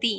3।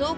2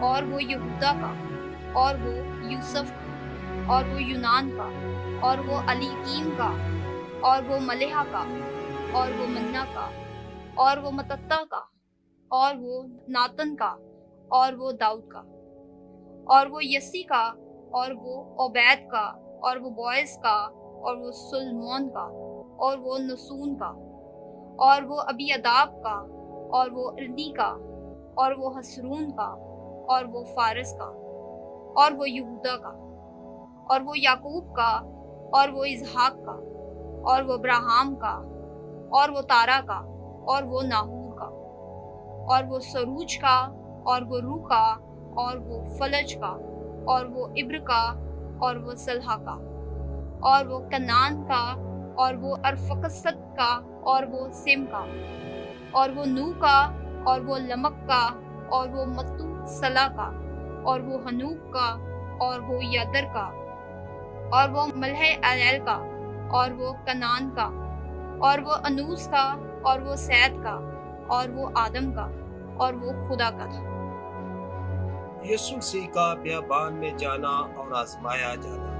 اور وہ یہودا کا، اور وہ یوسف کا، اور وہ یونان کا، اور وہ الیکیم کا، اور وہ ملیحہ کا، اور وہ منا کا، اور وہ متتا کا، اور وہ ناتن کا، اور وہ داؤد کا، اور وہ یسی کا، اور وہ عبید کا، اور وہ بوئز کا، اور وہ سلمون کا، اور وہ نسون کا، اور وہ ابی اداب کا، اور وہ اردی کا، اور وہ حسرون کا، اور وہ فارس کا، اور وہ یہودا کا، اور وہ یعقوب کا، اور وہ اسحاق کا، اور وہ ابراہام کا، اور وہ تارا کا، اور وہ ناہور کا، اور وہ سروج کا، اور وہ رو کا، اور وہ فلج کا، اور وہ ابر کا، اور وہ سلہا کا، اور وہ کنان کا، اور وہ ارفقسد کا، اور وہ سم کا، اور وہ نو کا، اور وہ لمک کا، اور وہ متو سلا کا، اور وہ ہنوک کا، اور وہ یدر کا، اور وہ ملح الیل کا، اور وہ کنان کا، اور وہ انوس کا، اور وہ سید کا، اور وہ آدم کا، اور وہ خدا کا تھا۔ یسوع مسیح کا بیابان میں جانا اور آزمایا جانا۔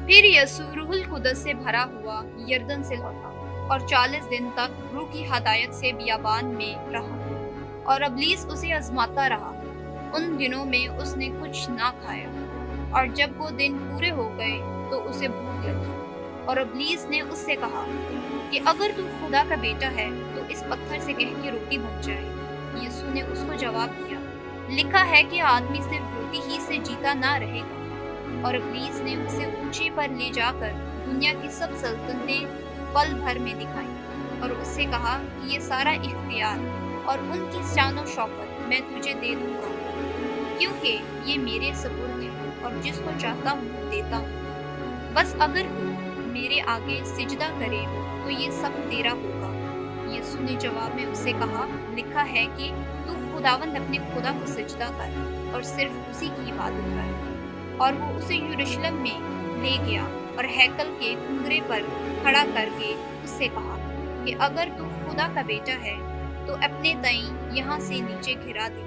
پھر یسوع روح القدس سے بھرا ہوا یردن سے لوٹا، اور 40 دن تک روح کی ہدایت سے بیابان میں رہا، اور ابلیس اسے آزماتا رہا۔ ان دنوں میں اس نے کچھ نہ کھایا، اور جب وہ دن پورے ہو گئے تو اسے بھوک لگی، اور ابلیس نے اس سے کہا کہ اگر تو خدا کا بیٹا ہے تو اس پتھر سے کہہ کہ روٹی بن جائے۔ یسوع نے اس کو جواب دیا، لکھا ہے کہ آدمی صرف روٹی ہی سے جیتا نہ رہے گا۔ اور ابلیس نے اسے اونچے پر لے جا کر دنیا کی سب سلطنتیں پل بھر میں دکھائی، اور اس سے کہا کہ یہ سارا اختیار اور ان کی شان و شوکت میں تجھے دے دوں گا، کیونکہ یہ میرے سپرد ہے، اور جس کو چاہتا ہوں دیتا ہوں۔ بس اگر تو میرے آگے سجدہ کرے تو یہ سب تیرا ہوگا۔ یسوع نے جواب میں اس سے کہا، لکھا ہے کہ تو خداوند اپنے خدا کو سجدہ کر اور صرف اسی کی عبادت کر۔ اور وہ اسے یروشلم میں لے گیا اور ہیکل کے کنگرے پر کھڑا کر کے اس سے کہا کہ اگر تو خدا کا بیٹا ہے تو اپنے تئیں یہاں سے نیچے گرا دے،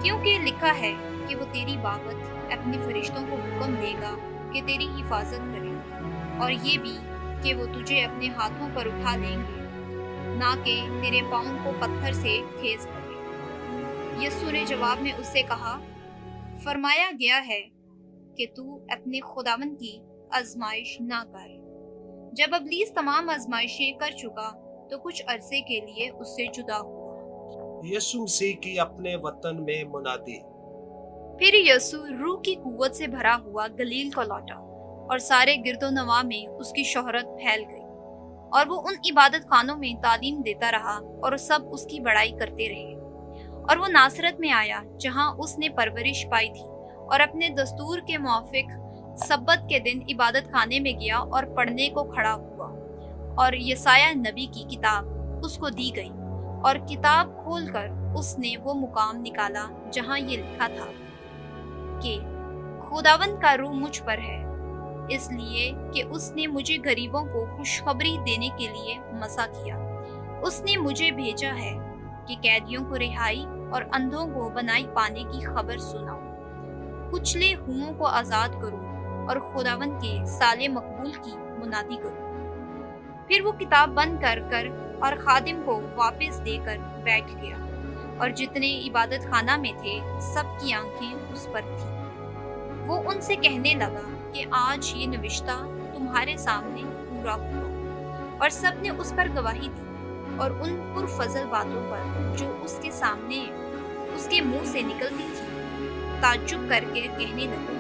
کیونکہ لکھا ہے کہ وہ تیری بابت اپنے فرشتوں کو حکم دے گا کہ تیری حفاظت کرے، اور یہ بھی کہ وہ تجھے اپنے ہاتھوں پر اٹھا لیں گے، نہ کہ تیرے پاؤں کو پتھر سے ٹھیس کرے۔ یسوع نے جواب میں اس سے کہا، فرمایا گیا ہے کہ تو اپنے خداوند کی آزمائش نہ کر۔ جب ابلیس تمام آزمائشیں کر چکا تو کچھ عرصے کے لیے اس سے جدا ہوا۔ یسوع مسیح کی اپنے وطن میں منادی۔ پھر یسوع روح کی قوت سے بھرا ہوا گلیل کو لوٹا، اور سارے گرد و نواح میں اس کی شہرت پھیل گئی، اور وہ ان عبادت خانوں میں تعلیم دیتا رہا اور سب اس کی بڑائی کرتے رہے۔ اور وہ ناصرت میں آیا جہاں اس نے پرورش پائی تھی، اور اپنے دستور کے موافق سبت کے دن عبادت خانے میں گیا اور پڑھنے کو کھڑا ہوا، اور یسایہ نبی کی کتاب اس کو دی گئی، اور کتاب کھول کر اس نے وہ مقام نکالا جہاں یہ لکھا تھا کہ خداوند کا روح مجھ پر ہے، اس لیے کہ اس نے مجھے غریبوں کو خوشخبری دینے کے لیے مسا کیا۔ اس نے مجھے بھیجا ہے کہ قیدیوں کو رہائی اور اندھوں کو بنائی پانے کی خبر سناؤں، کچلے ہوئوں کو آزاد کروں، اور خداوند کے سال مقبول کی منادی کروں۔ پھر وہ کتاب بند کر اور خادم کو واپس دے کر بیٹھ گیا، اور جتنے عبادت خانہ میں تھے سب کی آنکھیں اس پر تھیں۔ وہ ان سے کہنے لگا کہ آج یہ نوشتہ تمہارے سامنے پورا ہوا۔ اور سب نے اس پر گواہی دی، اور ان پرفضل باتوں پر جو اس کے سامنے اس کے منہ سے نکلتی تھی تعجب کر کے کہنے لگے،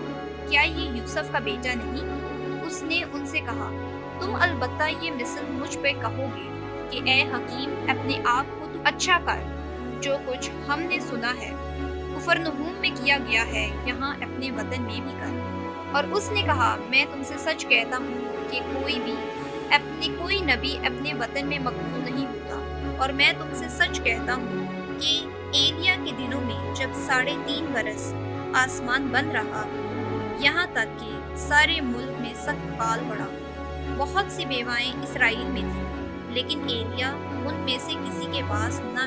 کیا یہ یوسف کا بیٹا نہیں؟ اس نے ان سے کہا، تم البتہ یہ مثل مجھ پہ کہو گے کہ اے حکیم، اپنے آپ کو تو اچھا کر، جو کچھ ہم نے سنا ہے کفرنہوم میں کیا گیا ہے یہاں اپنے وطن میں بھی کر۔ اور اس نے کہا، میں تم سے سچ کہتا ہوں کہ کوئی نبی اپنے وطن میں مقبول نہیں ہوتا۔ اور میں تم سے سچ کہتا ہوں کہ ایلیا کے دنوں میں جب 3.5 برس آسمان بند رہا، یہاں تک کہ سارے ملک میں سخت کال پڑا، بہت سی بیوائیں اسرائیل میں تھیں، لیکن ایلیا ان میں سے کسی کے پاس نہ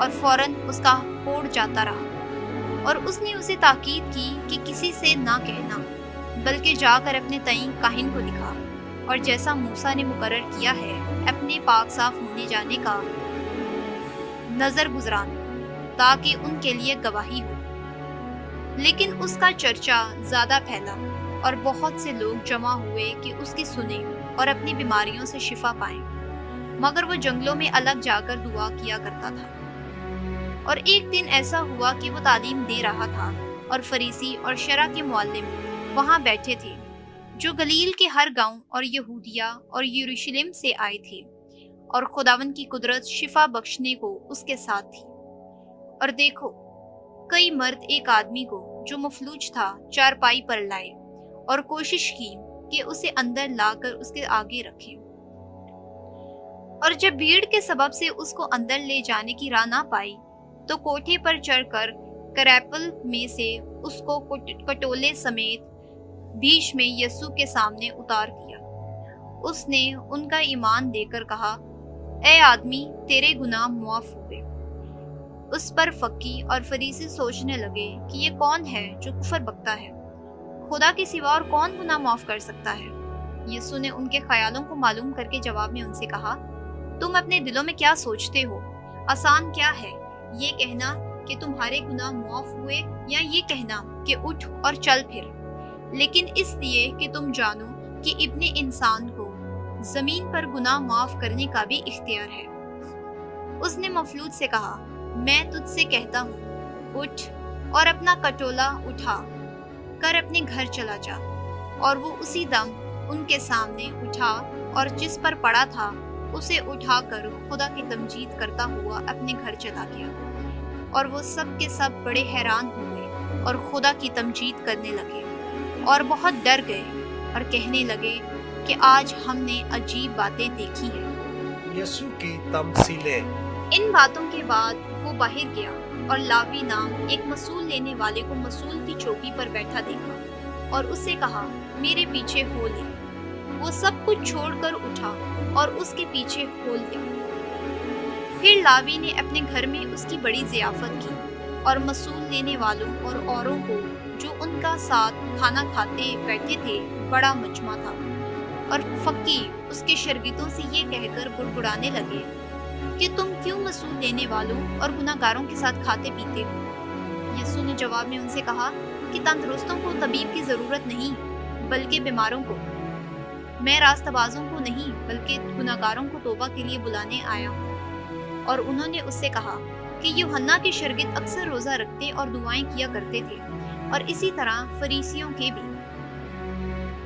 اور فوراً اس کا کوڑ جاتا رہا، اور اس نے اسے تاکید کی کہ کسی سے نہ کہنا، بلکہ جا کر اپنے تئیں کاہن کو دکھا، اور جیسا موسیٰ نے مقرر کیا ہے اپنے پاک صاف ہونے جانے کا نظر گزران، تاکہ ان کے لیے گواہی ہو۔ لیکن اس کا چرچا زیادہ پھیلا اور بہت سے لوگ جمع ہوئے کہ اس کی سنیں اور اپنی بیماریوں سے شفا پائیں، مگر وہ جنگلوں میں الگ جا کر دعا کیا کرتا تھا۔ اور ایک دن ایسا ہوا کہ وہ تعلیم دے رہا تھا، اور فریسی اور شرع کے معلم وہاں بیٹھے تھے، جو گلیل کے ہر گاؤں اور یہودیہ اور یروشلم سے آئے تھے، اور خداوند کی قدرت شفا بخشنے کو اس کے ساتھ تھی۔ اور دیکھو، کئی مرد ایک آدمی کو جو مفلوج تھا چارپائی پر لائے، اور کوشش کی کہ اسے اندر لا کر اس کے آگے رکھیں۔ اور جب بھیڑ کے سبب سے اس کو اندر لے جانے کی راہ نہ پائی، تو کوٹھے پر چڑھ کر کریپل میں سے اس کو کٹولے سمیت بیچ میں یسوع کے سامنے اتار دیا۔ اس نے ان کا ایمان دے کر کہا، اے آدمی، تیرے گناہ معاف ہوئے۔ اس پر فقی اور فریسی سوچنے لگے کہ یہ کون ہے جو کفر بکتا ہے؟ خدا کے سوا اور کون گناہ معاف کر سکتا ہے؟ یسوع نے ان کے خیالوں کو معلوم کر کے جواب میں ان سے کہا، تم اپنے دلوں میں کیا سوچتے ہو؟ آسان کیا ہے، یہ کہنا کہ تمہارے گناہ معاف ہوئے، یا یہ کہنا کہ اٹھ اور چل پھر؟ لیکن اس لیے کہ تم جانو کہ ابن انسان کو زمین پر گناہ معاف کرنے کا بھی اختیار ہے۔ اس نے مفلوج سے کہا، میں تجھ سے کہتا ہوں، اٹھ اور اپنا کٹولہ اٹھا کر اپنے گھر چلا جا۔ اور وہ اسی دم ان کے سامنے اٹھا، اور جس پر پڑا تھا اسے اٹھا کر خدا کی تمجید کرتا ہوا اپنے گھر چلا گیا۔ اور وہ سب کے سب بڑے حیران ہوئے اور خدا کی تمجید کرنے لگے، اور بہت ڈر گئے اور کہنے لگے کہ آج ہم نے عجیب باتیں دیکھی ہیں۔ یسوع کی تمثیلیں۔ ان باتوں کے بعد وہ باہر گیا، اور لاوی نام ایک مصول لینے والے کو مصول کی چوکی پر بیٹھا دیکھا، اور اس سے کہا، میرے پیچھے ہو لے۔ وہ سب کچھ چھوڑ کر اٹھا اور اس کے پیچھے ہو لیا۔ پھر لاوی نے اپنے گھر میں اس کی بڑی ضیافت کی، اور مصول لینے والوں اور اوروں کو جو ان کا ساتھ کھانا کھاتے بیٹھے تھے بڑا مجمع تھا۔ اور فقی اس کے شاگردوں سے یہ کہہ کر بڑبڑانے لگے کہ تم کیوں مصول لینے والوں اور گناہ گاروں کے ساتھ کھاتے پیتے ہو؟ یسوع نے جواب میں ان سے کہا کہ تندرستوں کو طبیب کی ضرورت نہیں، بلکہ بیماروں کو۔ میں راست بازوں کو نہیں، بلکہ گناہ گاروں کو توبہ کے لیے بلانے آیا ہوں۔ اور انہوں نے اس سے کہا کہ یوحنا کے شاگرد اکثر روزہ رکھتے اور دعائیں کیا کرتے تھے، اور اسی طرح فریسیوں کے بھی،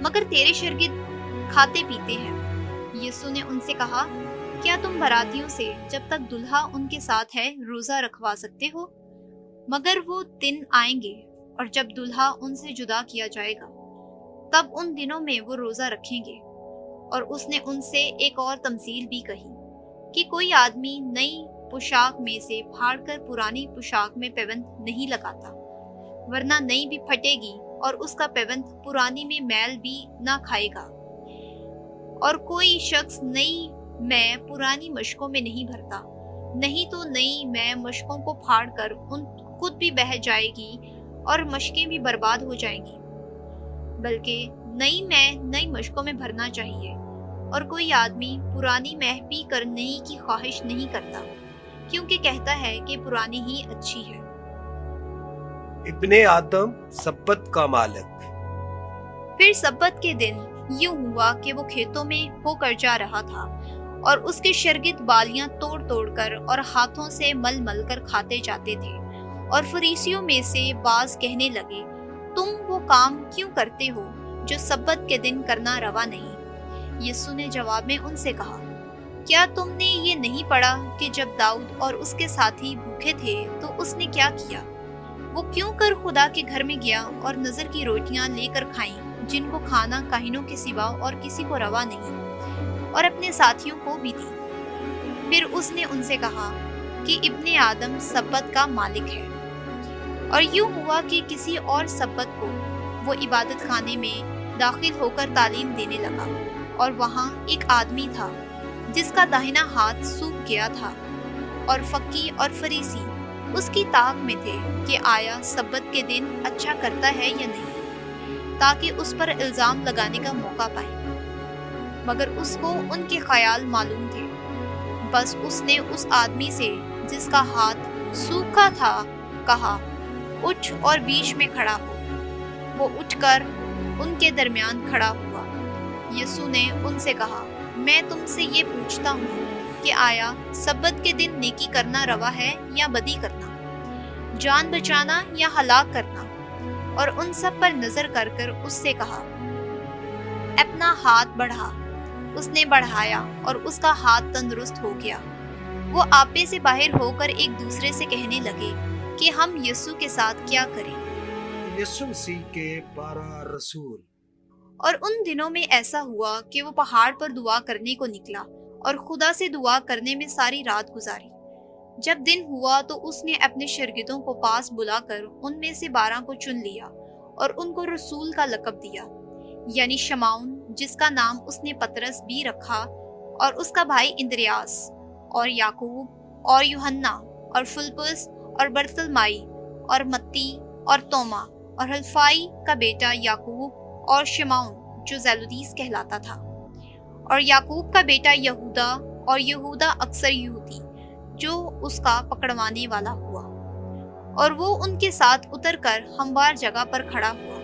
مگر تیرے شاگرد کھاتے پیتے ہیں۔ یسوع نے ان سے کہا، کیا تم براتیوں سے جب تک دلہا ان کے ساتھ ہے روزہ رکھوا سکتے ہو؟ مگر وہ دن آئیں گے، اور جب دلہا ان سے جدا کیا جائے گا، تب ان دنوں میں وہ روزہ رکھیں گے۔ اور اس نے ان سے ایک اور تمثیل بھی کہی کہ کوئی آدمی نئی پوشاک میں سے پھاڑ کر پرانی پوشاک میں پیوند نہیں لگاتا، ورنہ نئی بھی پھٹے گی، اور اس کا پیوند پرانی میں میل بھی نہ کھائے گا۔ اور کوئی شخص نئی میں پرانی مشکوں میں نہیں بھرتا، نہیں تو نئی میں مشکوں کو پھاڑ کر ان خود بھی بہہ جائے گی، اور مشکیں بھی برباد ہو جائیں گی، بلکہ نئی میں نئی مشکوں میں بھرنا چاہیے۔ اور کوئی آدمی پرانی مہ پی کر نئی کی خواہش نہیں کرتا، کیونکہ کہتا ہے کہ پرانی ہی اچھی ہے۔ ابن آدم سبت کا مالک۔ پھر سبت کے دن یوں ہوا کہ وہ کھیتوں میں ہو کر جا رہا تھا، اور اس کے شاگرد بالیاں توڑ توڑ کر اور ہاتھوں سے مل مل کر کھاتے جاتے تھے۔ اور فریسیوں میں سے بعض کہنے لگے، تم وہ کام کیوں کرتے ہو جو سبت کے دن کرنا روا نہیں؟ یسوع نے جواب میں ان سے کہا، کیا تم نے یہ نہیں پڑھا کہ جب داؤد اور اس کے ساتھی بھوکے تھے تو اس نے کیا کیا؟ وہ کیوں کر خدا کے گھر میں گیا اور نظر کی روٹیاں لے کر کھائیں، جن کو کھانا کاہنوں کے سوا اور کسی کو روا نہیں، اور اپنے ساتھیوں کو بھی دی۔ پھر اس نے ان سے کہا کہ ابن آدم سبت کا مالک ہے۔ اور یوں ہوا کہ کسی اور سبت کو وہ عبادت خانے میں داخل ہو کر تعلیم دینے لگا، اور وہاں ایک آدمی تھا جس کا داہنا ہاتھ سوکھ گیا تھا، اور فقی اور فریسی اس کی طاق میں تھے کہ آیا سبت کے دن اچھا کرتا ہے یا نہیں، تاکہ اس پر الزام لگانے کا موقع پائے۔ مگر اس کو ان کے خیال معلوم تھے۔ بس اس نے اس آدمی سے جس کا ہاتھ سوکھا تھا کہا، اٹھ اور بیچ میں کھڑا ہو۔ وہ اٹھ کر ان کے درمیان کھڑا ہوا۔ یسوع نے ان سے کہا، میں تم سے یہ پوچھتا ہوں کہ آیا سبت کے دن نیکی کرنا روا ہے یا بدی کرنا، جان بچانا یا ہلاک کرنا؟ اور ان سب پر نظر کر کر اس سے کہا، اپنا ہاتھ بڑھا۔ اس نے بڑھایا اور اس کا ہاتھ تندرست ہو گیا۔ وہ آپے سے باہر ہو کر ایک دوسرے سے کہنے لگے کہ ہم یسوع کے ساتھ کیا کریں۔ یسوع مسیح کے 12 رسول۔ اور ان دنوں میں ایسا ہوا کہ وہ پہاڑ پر دعا کرنے کو نکلا اور خدا سے دعا کرنے میں ساری رات گزاری۔ جب دن ہوا تو اس نے اپنے شاگردوں کو پاس بلا کر ان میں سے 12 کو چن لیا اور ان کو رسول کا لقب دیا، یعنی شمعون جس کا نام اس نے پطرس بھی رکھا، اور اس کا بھائی اندریاس، اور یعقوب اور یوحنا، اور فلپس اور برتلمائی، اور متی اور توما، اور حلفائی کا بیٹا یعقوب، اور شمعون جو زیلودیس کہلاتا تھا، اور یعقوب کا بیٹا یہودا، اور یہودا اکثر یہودی جو اس کا پکڑوانے والا ہوا۔ اور وہ ان کے ساتھ اتر کر ہموار جگہ پر کھڑا ہوا،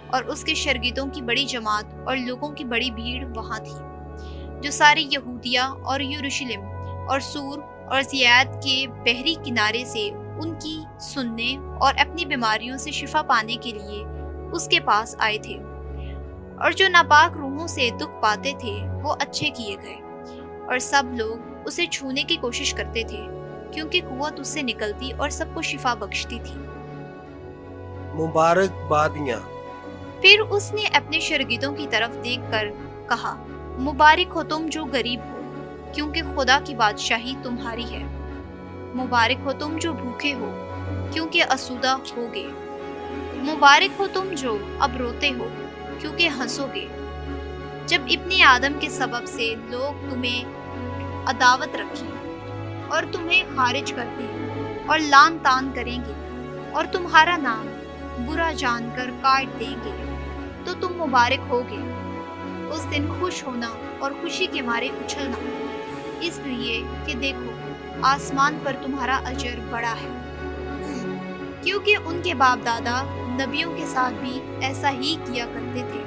اور اس کے شاگردوں کی بڑی جماعت اور لوگوں کی بڑی بھیڑ وہاں تھی، جو سارے یہودیہ اور یروشلم اور سور اور زیاد کے بحری کنارے سے ان کی سننے اور اپنی بیماریوں سے شفا پانے کے لیے اس کے پاس آئے تھے۔ اور جو ناپاک روحوں سے دکھ پاتے تھے وہ اچھے کیے گئے، اور سب لوگ اسے چھونے کی کوشش کرتے تھے، کیونکہ قوت اس سے نکلتی اور سب کو شفا بخشتی تھی۔ مبارک بادیاں۔ پھر اس نے اپنے شاگردوں کی طرف دیکھ کر کہا، مبارک ہو تم جو غریب ہو، کیونکہ خدا کی بادشاہی تمہاری ہے۔ مبارک ہو تم جو بھوکے ہو، کیونکہ اسودہ ہوگے۔ مبارک ہو تم جو اب روتے ہو، کیونکہ ہنسو گے۔ جب ابن آدم کے سبب سے لوگ تمہیں عداوت رکھیں اور تمہیں خارج کر دیں اور لعن طعن کریں گے اور تمہارا نام برا جان کر کاٹ دیں گے، تو تم مبارک ہوگے۔ اس دن خوش ہونا اور خوشی کے مارے اچھلنا، اس لیے کہ دیکھو آسمان پر تمہارا اجر بڑا ہے، کیونکہ ان کے باپ دادا نبیوں کے ساتھ بھی ایسا ہی کیا کرتے تھے۔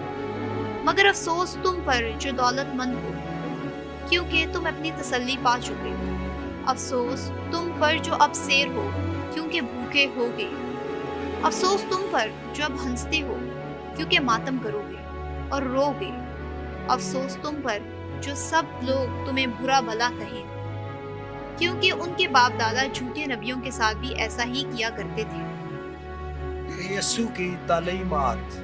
مگر افسوس تم پر جو دولت مند ہو، کیونکہ تم اپنی تسلی پا چکے۔ افسوس تم پر جو اب سیر ہو، کیونکہ بھوکے ہوگے۔ افسوس تم پر جو اب ہنستے ہو، کیونکہ ماتم کرو گے اور رو گے۔ افسوس تم پر جو سب لوگ تمہیں برا بھلا کہیں، کیونکہ ان کے باپ دادا جھوٹے نبیوں کے ساتھ بھی ایسا ہی کیا کرتے تھے۔ یسوع کی تعلیمات۔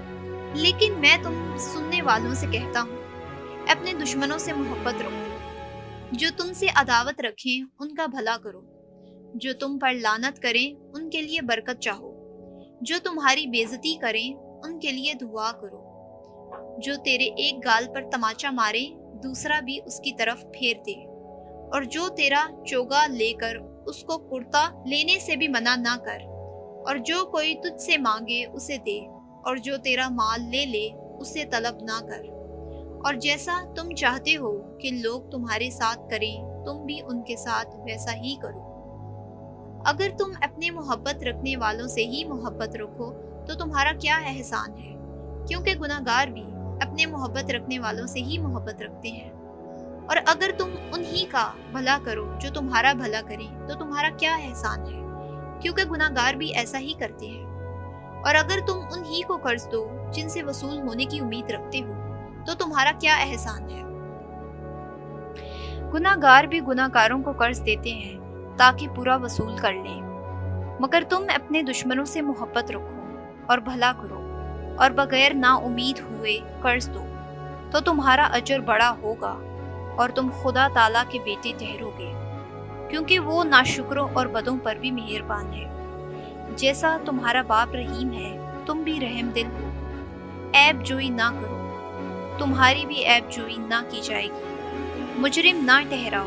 لیکن میں تم سننے والوں سے کہتا ہوں، اپنے دشمنوں سے محبت رکھو، جو تم سے عداوت رکھیں ان کا بھلا کرو، جو تم پر لعنت کریں ان کے لیے برکت چاہو، جو تمہاری بے عزتی کریں ان کے لیے دعا کرو۔ جو تیرے ایک گال پر تماچا مارے دوسرا بھی اس کی طرف پھیر دے، اور جو تیرا چوگا لے کر اس کو کرتا لینے سے بھی منع نہ کر، اور جو کوئی تجھ سے مانگے اسے دے، اور جو تیرا مال لے لے اسے طلب نہ کر۔ اور جیسا تم چاہتے ہو کہ لوگ تمہارے ساتھ کریں تم بھی ان کے ساتھ ویسا ہی کرو۔ اگر تم اپنے محبت رکھنے والوں سے ہی محبت رکھو تو تمہارا کیا احسان ہے، کیونکہ گناہگار بھی اپنے محبت رکھنے والوں سے ہی محبت رکھتے ہیں۔ اور اگر تم انہی کا بھلا کرو جو تمہارا بھلا کریں تو تمہارا کیا احسان ہے، کیونکہ گناہگار بھی ایسا ہی کرتے ہیں۔ اور اگر تم انہی کو قرض دو جن سے وصول ہونے کی امید رکھتے ہو تو تمہارا کیا احسان ہے۔ گناہگار بھی گناہگاروں کو قرض دیتے ہیں تاکہ پورا وصول کر لیں۔ مگر تم اپنے دشمنوں سے محبت رکھو اور بھلا کرو اور بغیر نا امید ہوئے قرض دو، تو تمہارا اجر بڑا ہوگا اور تم خدا تعالیٰ کے بیٹے ٹھہرو گے، کیونکہ وہ ناشکروں اور بدوں پر بھی مہربان ہے۔ جیسا تمہارا باپ رحیم ہے تم بھی رحم دل ہو۔ عیب جوئی نہ کرو، تمہاری بھی عیب جوئی نہ کی جائے گی۔ مجرم نہ ٹھہراؤ،